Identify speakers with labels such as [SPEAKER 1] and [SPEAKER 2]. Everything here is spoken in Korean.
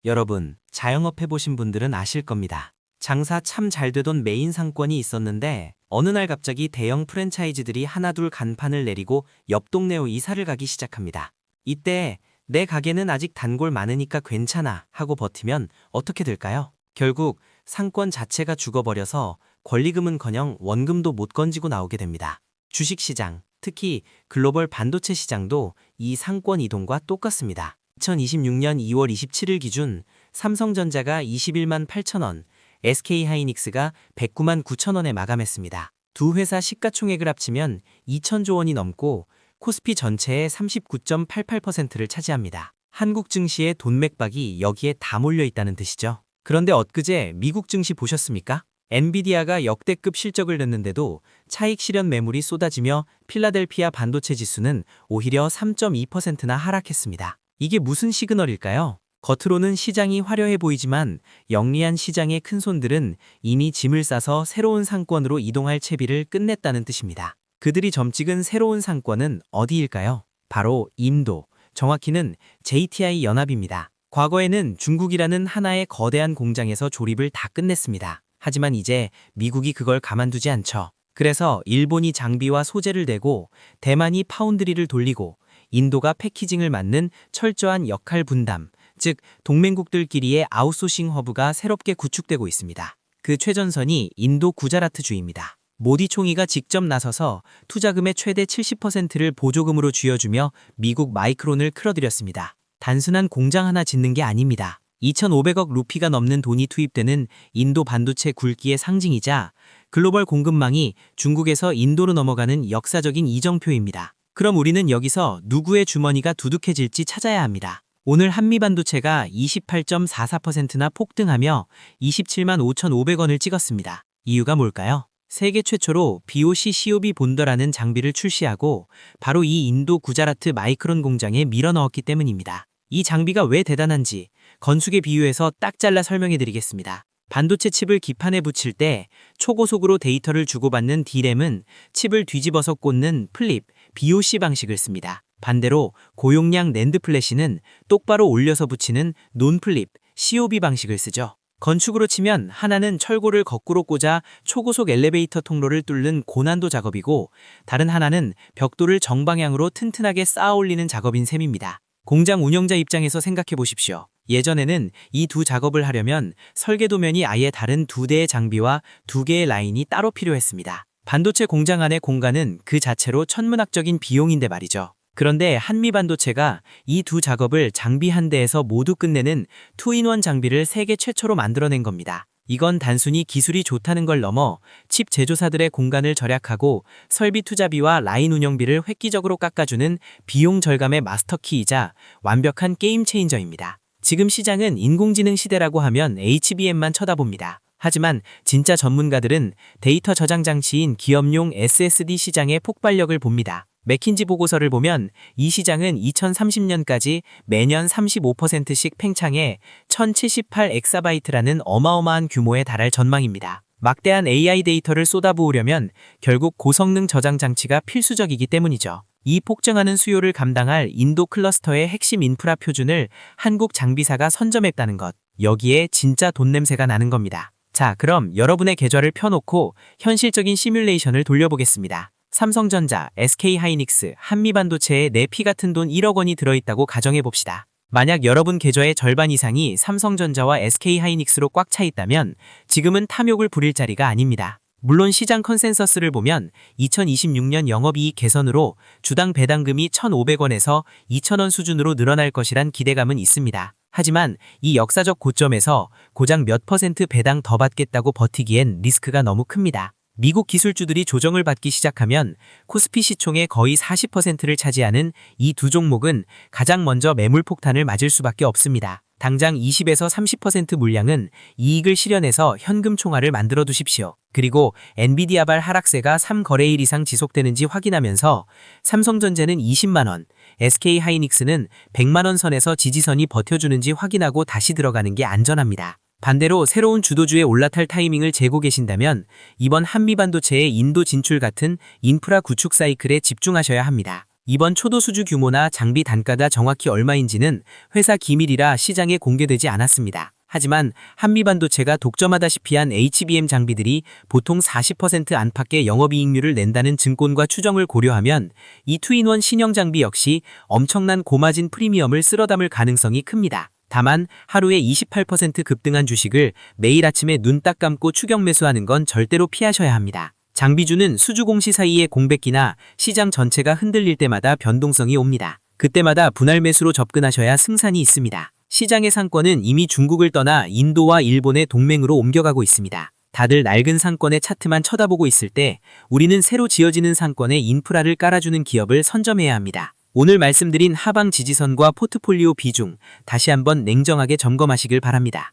[SPEAKER 1] 여러분, 자영업 해보신 분들은 아실 겁니다. 장사 참 잘 되던 메인 상권이 있었는데 어느 날 갑자기 대형 프랜차이즈들이 하나둘 간판을 내리고 옆 동네로 이사를 가기 시작합니다. 이때 내 가게는 아직 단골 많으니까 괜찮아 하고 버티면 어떻게 될까요? 결국 상권 자체가 죽어버려서 권리금은커녕 원금도 못 건지고 나오게 됩니다. 주식시장, 특히 글로벌 반도체 시장도 이 상권 이동과 똑같습니다. 2026년 2월 27일 기준 삼성전자가 21만 8천원, SK하이닉스가 109만 9천원에 마감했습니다. 두 회사 시가총액을 합치면 2천조 원이 넘고 코스피 전체의 39.88%를 차지합니다. 한국 증시의 돈 맥박이 여기에 다 몰려 있다는 뜻이죠. 그런데 엊그제 미국 증시 보셨습니까? 엔비디아가 역대급 실적을 냈는데도 차익 실현 매물이 쏟아지며 필라델피아 반도체 지수는 오히려 3.2%나 하락했습니다. 이게 무슨 시그널일까요? 겉으로는 시장이 화려해 보이지만 영리한 시장의 큰손들은 이미 짐을 싸서 새로운 상권으로 이동할 채비를 끝냈다는 뜻입니다. 그들이 점찍은 새로운 상권은 어디일까요? 바로 인도, 정확히는 JTI 연합입니다. 과거에는 중국이라는 하나의 거대한 공장에서 조립을 다 끝냈습니다. 하지만 이제 미국이 그걸 가만두지 않죠. 그래서 일본이 장비와 소재를 대고 대만이 파운드리를 돌리고 인도가 패키징을 맡는 철저한 역할 분담, 즉 동맹국들끼리의 아웃소싱 허브가 새롭게 구축되고 있습니다. 그 최전선이 인도 구자라트주입니다. 모디 총리가 직접 나서서 투자금의 최대 70%를 보조금으로 쥐어주며 미국 마이크론을 끌어들였습니다. 단순한 공장 하나 짓는 게 아닙니다. 2,500억 루피가 넘는 돈이 투입되는 인도 반도체 굵기의 상징이자 글로벌 공급망이 중국에서 인도로 넘어가는 역사적인 이정표입니다. 그럼 우리는 여기서 누구의 주머니가 두둑해질지 찾아야 합니다. 오늘 한미반도체가 28.44%나 폭등하며 27만 5,500원을 찍었습니다. 이유가 뭘까요? 세계 최초로 BOC COB 본더라는 장비를 출시하고 바로 이 인도 구자라트 마이크론 공장에 밀어넣었기 때문입니다. 이 장비가 왜 대단한지 건축에 비유해서 딱 잘라 설명해드리겠습니다. 반도체 칩을 기판에 붙일 때 초고속으로 데이터를 주고받는 D램은 칩을 뒤집어서 꽂는 플립, BOC 방식을 씁니다. 반대로 고용량 낸드 플래시는 똑바로 올려서 붙이는 논플립, COB 방식을 쓰죠. 건축으로 치면 하나는 철골을 거꾸로 꽂아 초고속 엘리베이터 통로를 뚫는 고난도 작업이고 다른 하나는 벽돌을 정방향으로 튼튼하게 쌓아 올리는 작업인 셈입니다. 공장 운영자 입장에서 생각해 보십시오. 예전에는 이 두 작업을 하려면 설계도면이 아예 다른 두 대의 장비와 두 개의 라인이 따로 필요했습니다. 반도체 공장 안의 공간은 그 자체로 천문학적인 비용인데 말이죠. 그런데 한미반도체가 이 두 작업을 장비 한 대에서 모두 끝내는 투인원 장비를 세계 최초로 만들어낸 겁니다. 이건 단순히 기술이 좋다는 걸 넘어 칩 제조사들의 공간을 절약하고 설비 투자비와 라인 운영비를 획기적으로 깎아주는 비용 절감의 마스터키이자 완벽한 게임 체인저입니다. 지금 시장은 인공지능 시대라고 하면 HBM만 쳐다봅니다. 하지만 진짜 전문가들은 데이터 저장 장치인 기업용 SSD 시장의 폭발력을 봅니다. 맥킨지 보고서를 보면 이 시장은 2030년까지 매년 35%씩 팽창해 1078엑사바이트라는 어마어마한 규모에 달할 전망입니다. 막대한 AI 데이터를 쏟아부으려면 결국 고성능 저장 장치가 필수적이기 때문이죠. 이 폭증하는 수요를 감당할 인도 클러스터의 핵심 인프라 표준을 한국 장비사가 선점했다는 것. 여기에 진짜 돈 냄새가 나는 겁니다. 자, 그럼 여러분의 계좌를 펴놓고 현실적인 시뮬레이션을 돌려보겠습니다. 삼성전자, SK하이닉스, 한미반도체에 내 피 같은 돈 1억 원이 들어있다고 가정해봅시다. 만약 여러분 계좌의 절반 이상이 삼성전자와 SK하이닉스로 꽉 차 있다면 지금은 탐욕을 부릴 자리가 아닙니다. 물론 시장 컨센서스를 보면 2026년 영업이익 개선으로 주당 배당금이 1,500원에서 2,000원 수준으로 늘어날 것이란 기대감은 있습니다. 하지만 이 역사적 고점에서 고작 몇 퍼센트 배당 더 받겠다고 버티기엔 리스크가 너무 큽니다. 미국 기술주들이 조정을 받기 시작하면 코스피 시총의 거의 40%를 차지하는 이 두 종목은 가장 먼저 매물 폭탄을 맞을 수밖에 없습니다. 당장 20에서 30% 물량은 이익을 실현해서 현금 총알을 만들어 두십시오. 그리고 엔비디아발 하락세가 3거래일 이상 지속되는지 확인하면서 삼성전자는 20만원, SK하이닉스는 100만원 선에서 지지선이 버텨주는지 확인하고 다시 들어가는 게 안전합니다. 반대로 새로운 주도주에 올라탈 타이밍을 재고 계신다면 이번 한미반도체의 인도 진출 같은 인프라 구축 사이클에 집중하셔야 합니다. 이번 초도 수주 규모나 장비 단가가 정확히 얼마인지는 회사 기밀이라 시장에 공개되지 않았습니다. 하지만 한미반도체가 독점하다시피 한 HBM 장비들이 보통 40% 안팎의 영업이익률을 낸다는 증권과 추정을 고려하면 이 투인원 신형 장비 역시 엄청난 고마진 프리미엄을 쓸어담을 가능성이 큽니다. 다만 하루에 28% 급등한 주식을 매일 아침에 눈 딱 감고 추격 매수하는 건 절대로 피하셔야 합니다. 장비주는 수주 공시 사이의 공백기나 시장 전체가 흔들릴 때마다 변동성이 옵니다. 그때마다 분할 매수로 접근하셔야 승산이 있습니다. 시장의 상권은 이미 중국을 떠나 인도와 일본의 동맹으로 옮겨가고 있습니다. 다들 낡은 상권의 차트만 쳐다보고 있을 때 우리는 새로 지어지는 상권의 인프라를 깔아주는 기업을 선점해야 합니다. 오늘 말씀드린 하방 지지선과 포트폴리오 비중 다시 한번 냉정하게 점검하시길 바랍니다.